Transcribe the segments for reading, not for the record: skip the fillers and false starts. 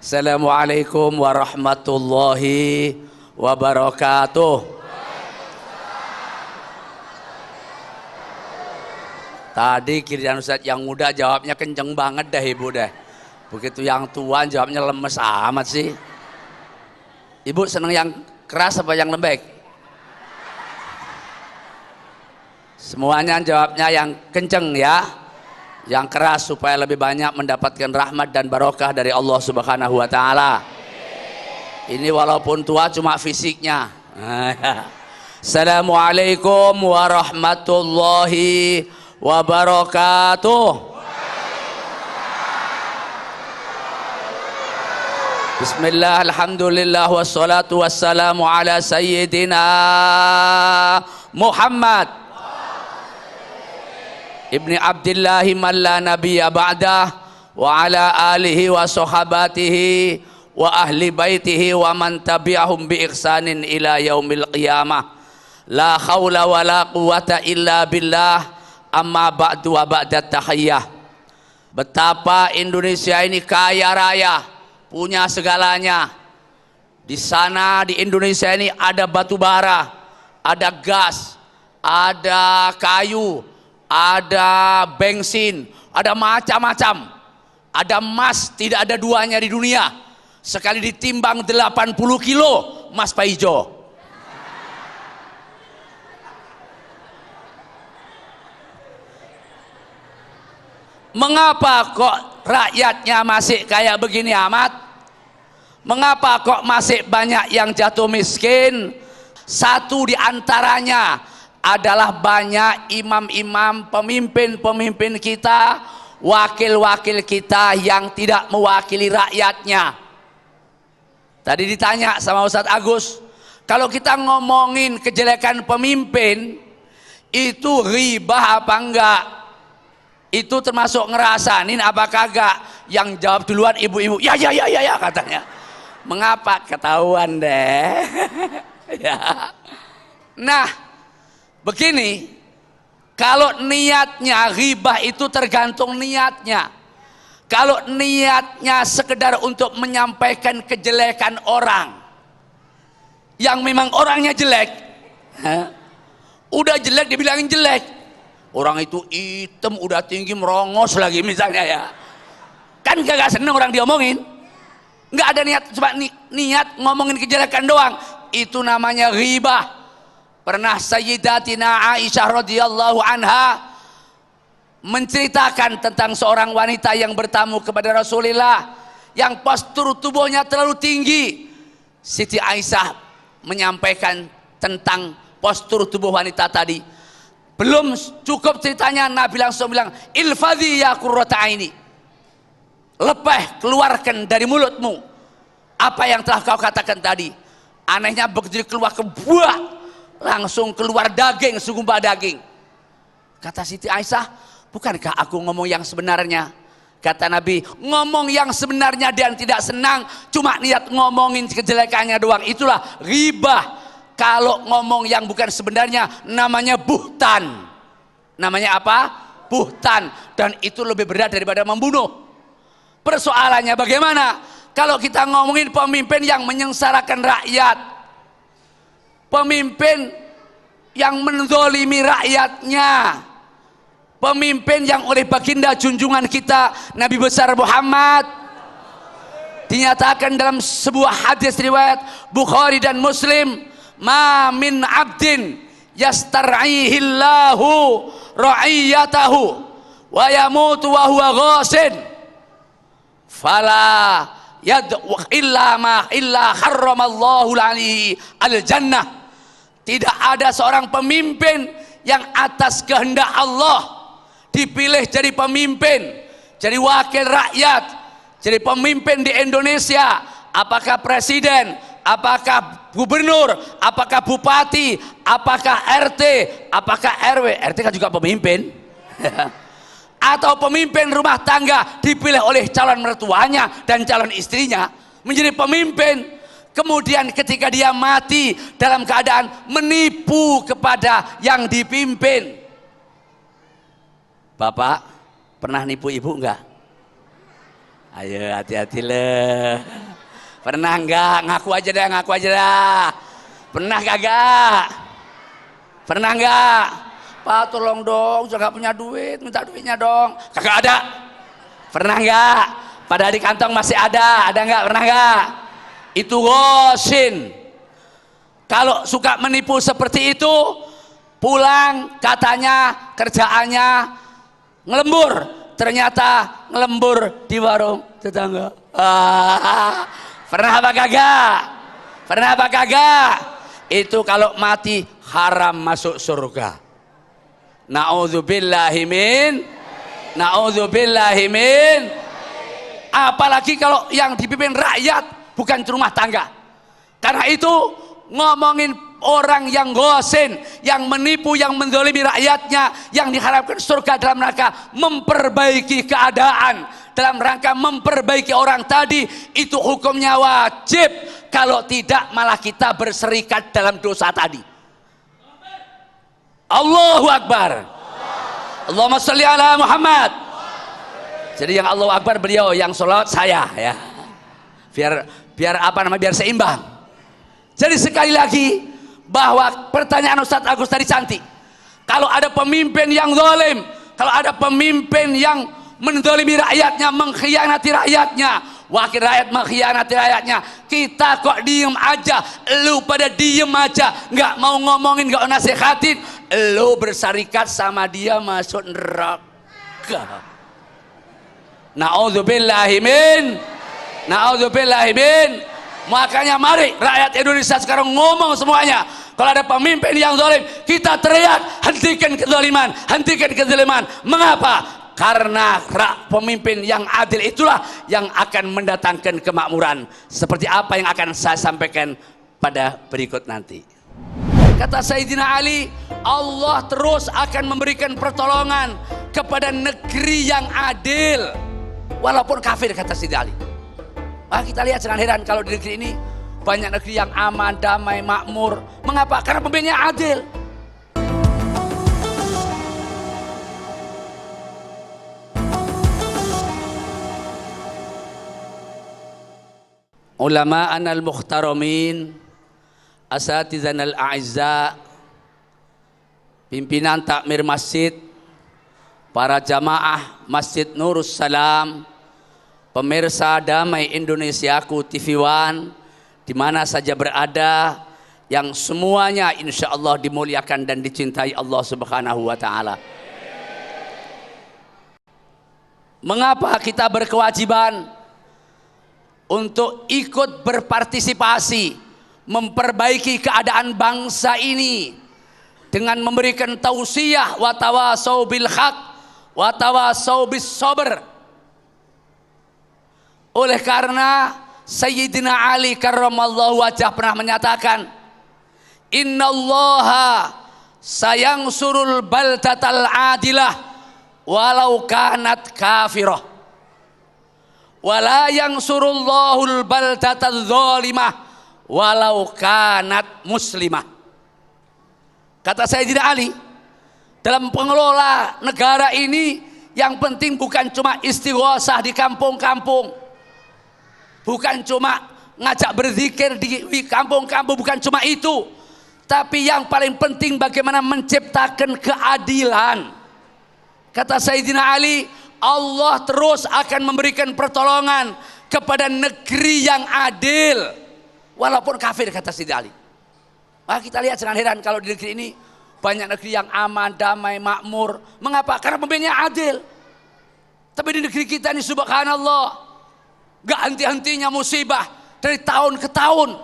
Assalamualaikum warahmatullahi wabarakatuh. Tadi kirian Ustadz yang muda jawabnya kenceng banget dah ibu deh. Begitu yang tua jawabnya lemes amat sih. Ibu seneng yang keras apa yang lembek? Semuanya jawabnya yang kenceng ya. Yang keras supaya lebih banyak mendapatkan rahmat dan barokah dari Allah Subhanahu wa taala. Ini walaupun tua cuma fisiknya. Assalamualaikum warahmatullahi wabarakatuh. Bismillah, alhamdulillah, wassalatu wassalamu ala sayyidina Muhammad Ibni Abdillahi man la nabiyya ba'dah wa ala alihi wa sahabatihi wa ahli baitihi wa man tabi'ahum bi ihsanin ila yaumil qiyamah. La khawla wa la quwata illa billah, amma ba'du wa ba'da tahiyyah. Betapa Indonesia ini kaya raya, punya segalanya. Di sana di Indonesia ini ada batu bara, ada gas, ada kayu, ada bensin, ada macam-macam. Ada emas, tidak ada duanya di dunia. Sekali ditimbang 80 kilo emas paijo. Mengapa kok rakyatnya masih kayak begini amat? Mengapa kok masih banyak yang jatuh miskin? Satu di antaranya adalah banyak imam-imam, pemimpin-pemimpin kita, wakil-wakil kita yang tidak mewakili rakyatnya. Tadi ditanya sama Ustadz Agus, kalau kita ngomongin kejelekan pemimpin, itu ribah apa enggak? Itu termasuk ngerasain apa kagak? Yang jawab duluan ibu-ibu, ya katanya. Mengapa? Ketahuan deh. Ya. Nah, begini, kalau niatnya ghibah itu tergantung niatnya. Kalau niatnya sekedar untuk menyampaikan kejelekan orang yang memang orangnya jelek, udah jelek dibilangin jelek, orang itu hitam, udah tinggi, merongos lagi misalnya ya, kan gak seneng orang diomongin. Nggak ada niat, cuma niat ngomongin kejelekan doang, itu namanya ghibah. Pernah Sayyidatina Aisyah radhiyallahu anha menceritakan tentang seorang wanita yang bertamu kepada Rasulullah yang postur tubuhnya terlalu tinggi. Siti Aisyah menyampaikan tentang postur tubuh wanita tadi. Belum cukup ceritanya, Nabi langsung bilang, ilfadhi ya qurrata aini, lepeh, keluarkan dari mulutmu apa yang telah kau katakan tadi. Anehnya begitu keluar kebuah, langsung keluar daging, segumpal daging. Kata Siti Aisyah, bukankah aku ngomong yang sebenarnya? Kata Nabi, ngomong yang sebenarnya dan tidak senang, cuma niat ngomongin kejelekannya doang, itulah ghibah. Kalau ngomong yang bukan sebenarnya namanya buhtan. Namanya apa? Buhtan. Dan itu lebih berat daripada membunuh. Persoalannya bagaimana kalau kita ngomongin pemimpin yang menyengsarakan rakyat, pemimpin yang menzolimi rakyatnya, pemimpin yang oleh baginda junjungan kita Nabi besar Muhammad dinyatakan dalam sebuah hadis riwayat Bukhari dan Muslim, ma min abdin yastar'ihillahu ra'iyatahu wa yamutu wa huwa ghasin fala yad'u illa harramallahu alaihi al-jannah. Tidak ada seorang pemimpin yang atas kehendak Allah dipilih jadi pemimpin, jadi wakil rakyat, jadi pemimpin di Indonesia, apakah presiden, apakah gubernur, apakah bupati, apakah RT, apakah RW, RT kan juga pemimpin, atau pemimpin rumah tangga dipilih oleh calon mertuanya dan calon istrinya menjadi pemimpin. Kemudian ketika dia mati dalam keadaan menipu kepada yang dipimpin. Bapak pernah nipu ibu enggak? Ayo hati-hati le. Pernah enggak? Ngaku aja dah. Pernah kagak? Pernah enggak? Pak tolong dong, saya nggak punya duit, minta duitnya dong. Kagak ada. Pernah enggak? Pada di kantong masih ada enggak? Pernah enggak? Itu ghosin. Kalau suka menipu seperti itu, pulang katanya kerjaannya ngelembur, ternyata ngelembur di warung tetangga. Pernah apa kagak? Pernah apa kagak? Itu kalau mati haram masuk surga. Na'udzubillahi min. Apalagi kalau yang dipimpin rakyat bukan rumah tangga. Karena itu ngomongin orang yang gosen, yang menipu, yang menzalimi rakyatnya, yang diharapkan surga dalam rangka memperbaiki keadaan, dalam rangka memperbaiki orang tadi, itu hukumnya wajib. Kalau tidak malah kita berserikat dalam dosa tadi. Allahu Akbar. Allahumma sholli ala Muhammad. Jadi yang Allahu Akbar beliau, yang sholat saya ya. Biar seimbang. Jadi sekali lagi bahwa pertanyaan Ustadz Agus tadi cantik. Kalau ada pemimpin yang zalim, kalau ada pemimpin yang menzalimi rakyatnya, mengkhianati rakyatnya, wakil rakyat mengkhianati rakyatnya, kita kok diem aja? Lu pada diem aja, nggak mau ngomongin, nggak nasihatin, lu bersarikat sama dia masuk neraka. Na'udzubillahi min. Makanya mari rakyat Indonesia sekarang ngomong semuanya. Kalau ada pemimpin yang zalim, kita teriak, hentikan kezaliman, hentikan kezaliman. Mengapa? Karena pemimpin yang adil itulah yang akan mendatangkan kemakmuran. Seperti apa yang akan saya sampaikan pada berikut nanti. Kata Sayyidina Ali, Allah terus akan memberikan pertolongan kepada negeri yang adil, walaupun kafir, kata Sayyidina Ali. Kita lihat jangan heran kalau di negeri ini banyak negeri yang aman, damai, makmur. Mengapa? Karena pemimpinnya adil. Ulama anal mukhtaramin, asatizan al a'izza, pimpinan takmir masjid, para jamaah Masjid Nurus Salam, pemirsa Damai Indonesiaku TV One, di mana saja berada, yang semuanya insya Allah dimuliakan dan dicintai Allah Subhanahu wa Ta'ala. Mengapa kita berkewajiban untuk ikut berpartisipasi memperbaiki keadaan bangsa ini dengan memberikan tausiah wa tawasau bil haq wa tawasau bis sabr? Oleh karena Sayyidina Ali karramallahu wajah pernah menyatakan, innallaha sayangsurul baldatal adilah walau kanat kafirah, wala yangsurullahul baldatal zalimah walau kanat muslimah. Kata Sayyidina Ali, dalam pengelola negara ini yang penting bukan cuma istighosah di kampung-kampung, bukan cuma ngajak berzikir di kampung-kampung, bukan cuma itu, tapi yang paling penting bagaimana menciptakan keadilan. Kata Sayyidina Ali, Allah terus akan memberikan pertolongan kepada negeri yang adil walaupun kafir, kata Sayyidina Ali. Kita lihat jangan heran kalau di negeri ini banyak negeri yang aman, damai, makmur. Mengapa? Karena pemimpinnya adil. Tapi di negeri kita ini subhanallah, gak henti-hentinya musibah dari tahun ke tahun,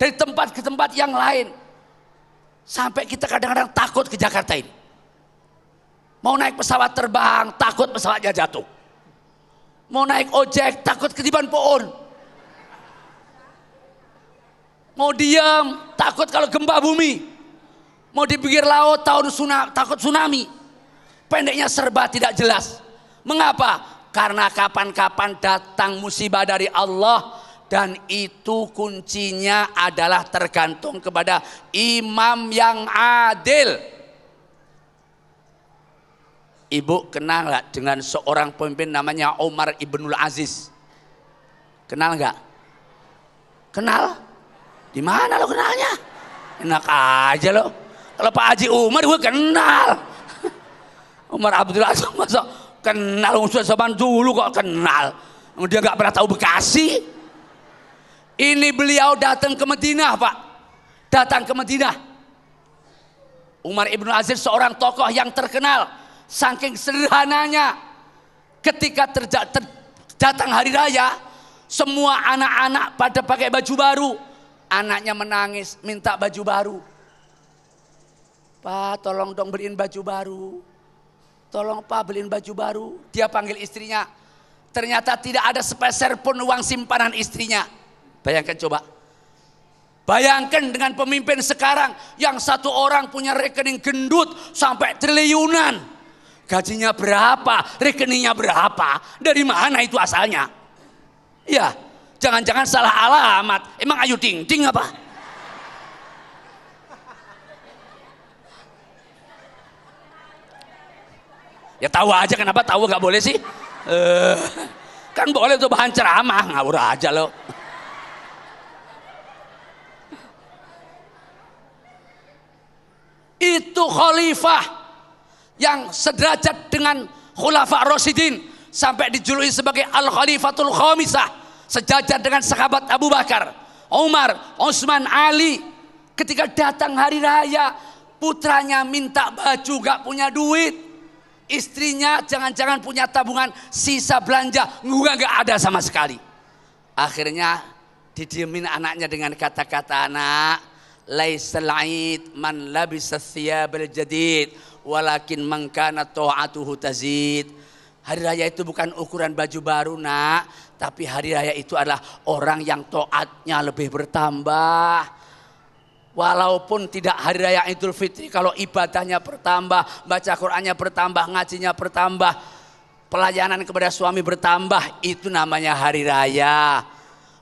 dari tempat ke tempat yang lain, sampai kita kadang-kadang takut ke Jakarta ini. Mau naik pesawat terbang, takut pesawatnya jatuh. Mau naik ojek, takut ketiban pohon. Mau diam, takut kalau gempa bumi. Mau di pinggir laut, takut tsunami. Pendeknya serba tidak jelas. Mengapa? Karena kapan-kapan datang musibah dari Allah, dan itu kuncinya adalah tergantung kepada imam yang adil. Ibu kenal nggak dengan seorang pemimpin namanya Umar ibnul Aziz? Kenal nggak? Kenal? Di mana lo kenalnya? Enak aja lo. Kalau Pak Haji Umar gue kenal. Umar Abdul Aziz masa kenal Ustaz zaman dulu kok kenal. Dia nggak pernah tahu Bekasi. Ini beliau datang ke Madinah, Pak. Datang ke Madinah. Umar Ibn Aziz seorang tokoh yang terkenal. Saking sederhananya. Ketika datang hari raya, semua anak-anak pada pakai baju baru. Anaknya menangis, minta baju baru. Pak, tolong dong beliin baju baru. Tolong Pak beliin baju baru. Dia panggil istrinya. Ternyata tidak ada sepeser pun uang simpanan istrinya. Bayangkan coba. Bayangkan dengan pemimpin sekarang yang satu orang punya rekening gendut sampai triliunan. Gajinya berapa? Rekeningnya berapa? Dari mana itu asalnya? Ya, jangan-jangan salah alamat. Emang Ayu Ting Ting apa? Ya tahu aja, kenapa tahu gak boleh sih? Kan boleh tuh bahan ceramah, ngawur aja lo. Itu khalifah yang sederajat dengan Khulafa Rasyidin sampai dijuluki sebagai Al-Khalifatul Khamisah, sejajar dengan sahabat Abu Bakar, Umar, Utsman, Ali. Ketika datang hari raya, putranya minta baju gak punya duit. Istrinya jangan-jangan punya tabungan sisa belanja, gak ada sama sekali. Akhirnya didiemin anaknya dengan kata-kata, anak, laisal aid man labisa thiyabal jadid walakin man kana ta'atuhu tazid. Hari raya itu bukan ukuran baju baru, nak, tapi hari raya itu adalah orang yang taatnya lebih bertambah. Walaupun tidak hari raya Idul Fitri, kalau ibadahnya bertambah, baca Qur'annya bertambah, ngajinya bertambah, pelayanan kepada suami bertambah, itu namanya hari raya.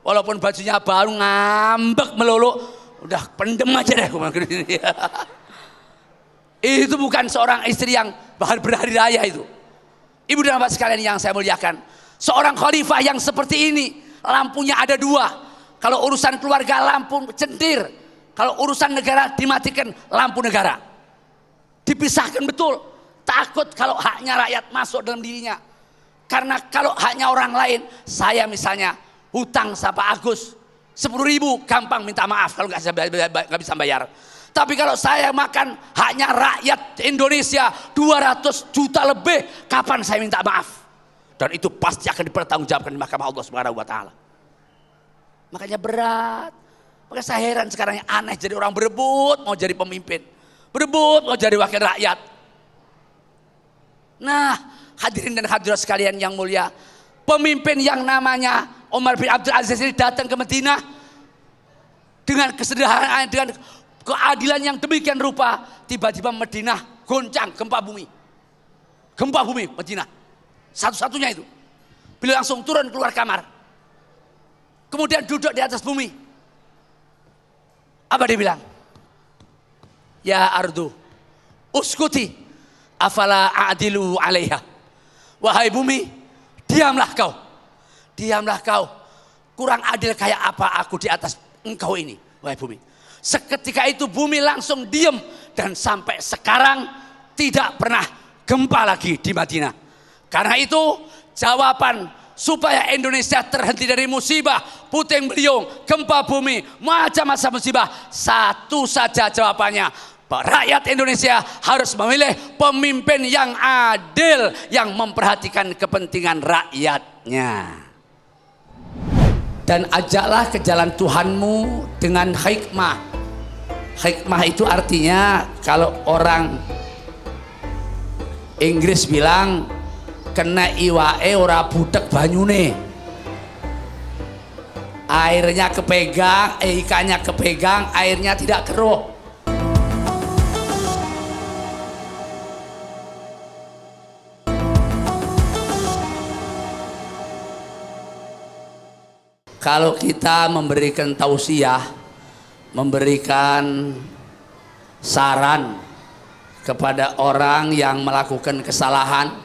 Walaupun bajunya baru ngambek melulu, udah pendem aja deh. Itu bukan seorang istri yang berhari raya itu. Ibu dan bapak sekalian yang saya muliakan, seorang khalifah yang seperti ini, lampunya ada dua. Kalau urusan keluarga lampu centir, kalau urusan negara dimatikan lampu negara. Dipisahkan betul. Takut kalau haknya rakyat masuk dalam dirinya. Karena kalau haknya orang lain, saya misalnya hutang sama Agus 10.000, gampang minta maaf kalau nggak bisa bayar. Tapi kalau saya makan haknya rakyat Indonesia 200 juta lebih, kapan saya minta maaf? Dan itu pasti akan dipertanggungjawabkan di mahkamah Allah Subhanahu wa taala. Makanya berat. Makanya saya heran sekarang, yang aneh, jadi orang berebut mau jadi pemimpin, berebut mau jadi wakil rakyat. Nah, hadirin dan hadirat sekalian yang mulia, pemimpin yang namanya Umar bin Abdul Aziz ini datang ke Madinah dengan kesederhanaan, dengan keadilan yang demikian rupa. Tiba-tiba Madinah goncang, gempa bumi Madinah, satu-satunya itu. Beliau langsung turun keluar kamar, kemudian duduk di atas bumi. Apa dia bilang? Ya ardu uskuti afala a'dilu alaiha. Wahai bumi, diamlah kau. Diamlah kau. Kurang adil kayak apa aku di atas engkau ini, wahai bumi. Seketika itu bumi langsung diam, dan sampai sekarang tidak pernah gempa lagi di Madinah. Karena itu jawaban supaya Indonesia terhenti dari musibah, puting beliung, gempa bumi, macam-macam musibah, satu saja jawabannya. Rakyat Indonesia harus memilih pemimpin yang adil, yang memperhatikan kepentingan rakyatnya. Dan ajaklah ke jalan Tuhanmu dengan hikmah. Hikmah itu artinya, kalau orang Inggris bilang, kena iwae ora budek banyune. Airnya kepegang, ikannya kepegang, airnya tidak keruh. Kalau kita memberikan tausiah, memberikan saran kepada orang yang melakukan kesalahan,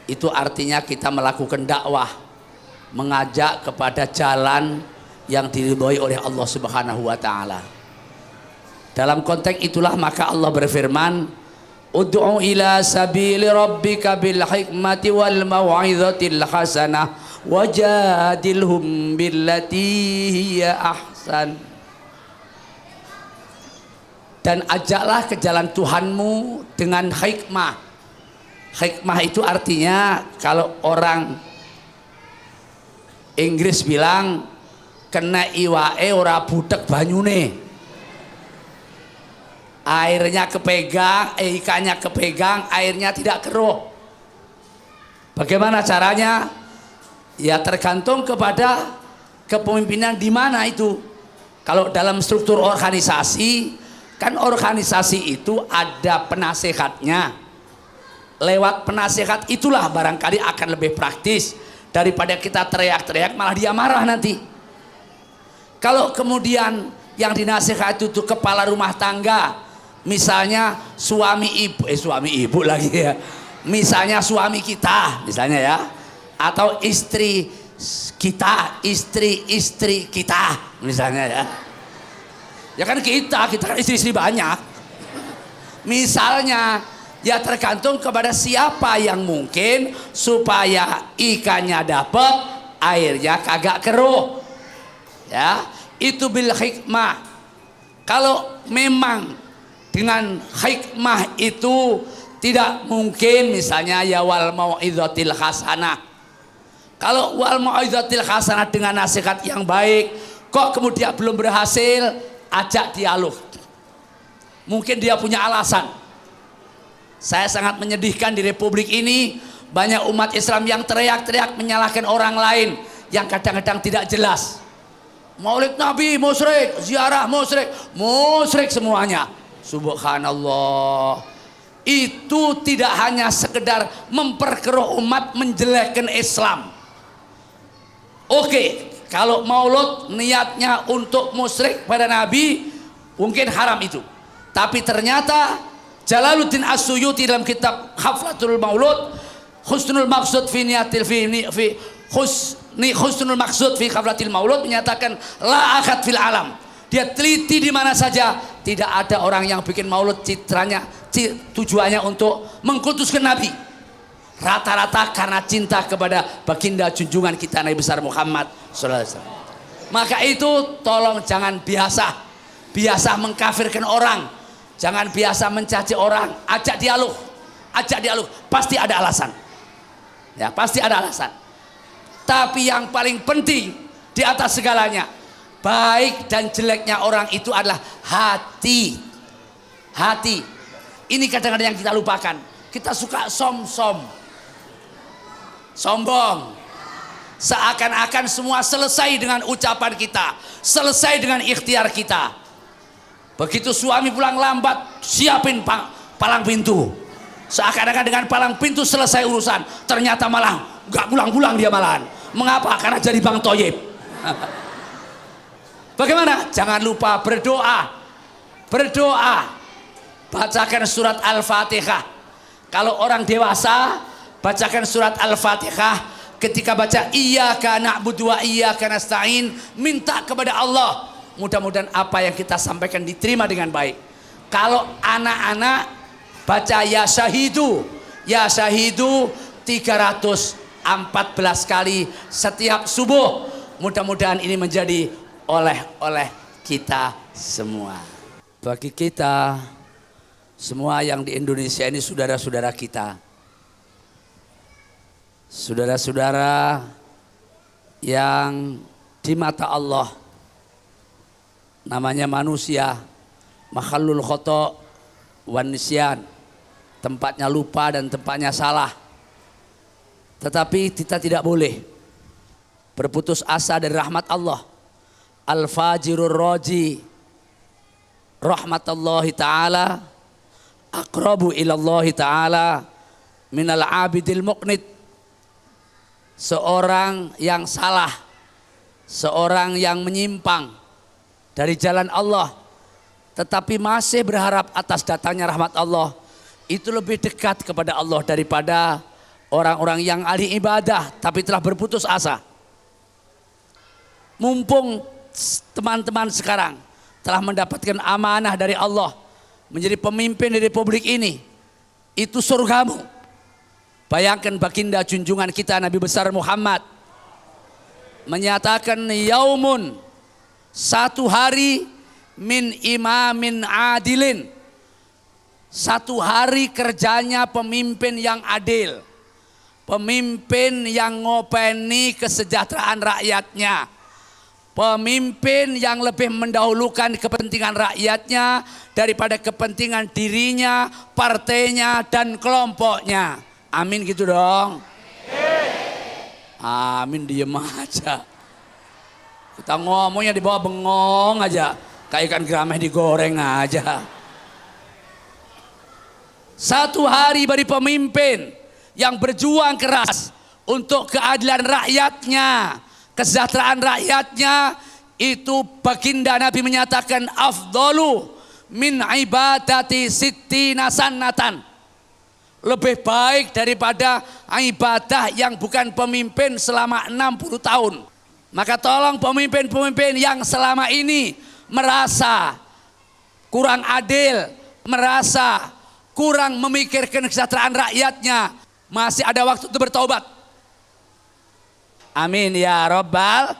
itu artinya kita melakukan dakwah. mengajak kepada jalan yang diridhoi oleh Allah Subhanahu wa taala. Dalam konteks itulah maka Allah berfirman, ud'u ila sabili rabbika bil hikmati wal mau'izatil hasanah wajadilhum billati hiya ahsan. Dan ajaklah ke jalan Tuhanmu dengan hikmah. Hikmah itu artinya kalau orang Inggris bilang kena iwae ora butek banyune. Airnya kepegang, ikannya kepegang, airnya tidak keruh. Bagaimana caranya? Ya tergantung kepada kepemimpinan di mana itu. Kalau dalam struktur organisasi, kan organisasi itu ada penasehatnya. Lewat penasehat itulah barangkali akan lebih praktis daripada kita teriak-teriak malah dia marah nanti. Kalau kemudian yang dinasehat itu kepala rumah tangga, misalnya suami ibu lagi ya, misalnya suami kita misalnya ya, atau istri kita, istri kita misalnya ya. Ya kan kita kan istri banyak. Misalnya ya tergantung kepada siapa yang mungkin supaya ikannya dapat, airnya kagak keruh. Ya, itu bil hikmah. Kalau memang dengan hikmah itu tidak mungkin, misalnya ya wal mau'izatil hasanah. Kalau wal mau'izatil hasanah dengan nasihat yang baik, kok kemudian belum berhasil, ajak dialog. Mungkin dia punya alasan. Saya sangat menyedihkan di Republik ini banyak umat Islam yang teriak-teriak menyalahkan orang lain yang kadang-kadang tidak jelas. Maulid Nabi musyrik, ziarah musyrik, musyrik semuanya. Subhanallah. Itu tidak hanya sekedar memperkeruh umat, menjelekkan Islam. Oke, kalau maulud niatnya untuk musyrik pada Nabi, mungkin haram itu. Tapi ternyata Jalaluddin As-Suyuti dalam kitab Haflatul Maulud, Husnul Maqsud fi niyatil fi Husnul Maqsud fi Haflatil Maulud menyatakan la akad fil alam. Dia teliti di mana saja, tidak ada orang yang bikin maulud tujuannya untuk mengkultuskan Nabi. Rata-rata karena cinta kepada baginda junjungan kita Nabi besar Muhammad sallallahu alaihi wasallam. Maka itu tolong jangan biasa mengkafirkan orang, jangan biasa mencaci orang. Ajak dialog, pasti ada alasan. Ya, pasti ada alasan. Tapi yang paling penting di atas segalanya, baik dan jeleknya orang itu adalah hati. Hati. Ini kadang-kadang yang kita lupakan. Kita suka sombong. Seakan-akan semua selesai dengan ucapan kita, selesai dengan ikhtiar kita. Begitu suami pulang lambat, siapin palang pintu. Seakan-akan dengan palang pintu selesai urusan, ternyata malah nggak pulang-pulang dia malahan. Mengapa? Karena jadi Bang Toyib. Bagaimana? Jangan lupa berdoa. Bacakan surat Al-Fatihah. Kalau orang dewasa, bacakan surat Al-Fatihah. Ketika baca iyyaka na'budu wa iyyaka nasta'in, minta kepada Allah. Mudah-mudahan apa yang kita sampaikan diterima dengan baik. Kalau anak-anak baca ya syahidu 314 kali setiap subuh. Mudah-mudahan ini menjadi oleh kita semua. Bagi kita semua yang di Indonesia ini saudara-saudara kita, saudara-saudara yang di mata Allah namanya manusia, makhlul khata' wan nisyan, tempatnya lupa dan tempatnya salah. Tetapi kita tidak boleh berputus asa dari rahmat Allah. Al-fajirur raji rahmatullahi ta'ala aqrabu ilallahi ta'ala minal abidil muqnid. Seorang yang salah, seorang yang menyimpang dari jalan Allah, tetapi masih berharap atas datangnya rahmat Allah, itu lebih dekat kepada Allah daripada orang-orang yang ahli ibadah tapi telah berputus asa. Mumpung teman-teman sekarang telah mendapatkan amanah dari Allah menjadi pemimpin di republik ini, itu surgamu. Bayangkan baginda junjungan kita Nabi besar Muhammad menyatakan yaumun, satu hari, min imamin adilin, satu hari kerjanya pemimpin yang adil, pemimpin yang ngopeni kesejahteraan rakyatnya, pemimpin yang lebih mendahulukan kepentingan rakyatnya daripada kepentingan dirinya, partainya, dan kelompoknya. Amin gitu dong. Amin, diem aja. Kita ngomongnya di bawah bengong aja, kayak ikan gerameh digoreng aja. Satu hari bagi pemimpin yang berjuang keras untuk keadilan rakyatnya, kesejahteraan rakyatnya, itu baginda Nabi menyatakan afdalu min ibadati sittina sanatan, lebih baik daripada ibadah yang bukan pemimpin selama 60 tahun. Maka tolong pemimpin-pemimpin yang selama ini merasa kurang adil, merasa kurang memikirkan kesejahteraan rakyatnya, masih ada waktu untuk bertobat. Amin ya Rabbal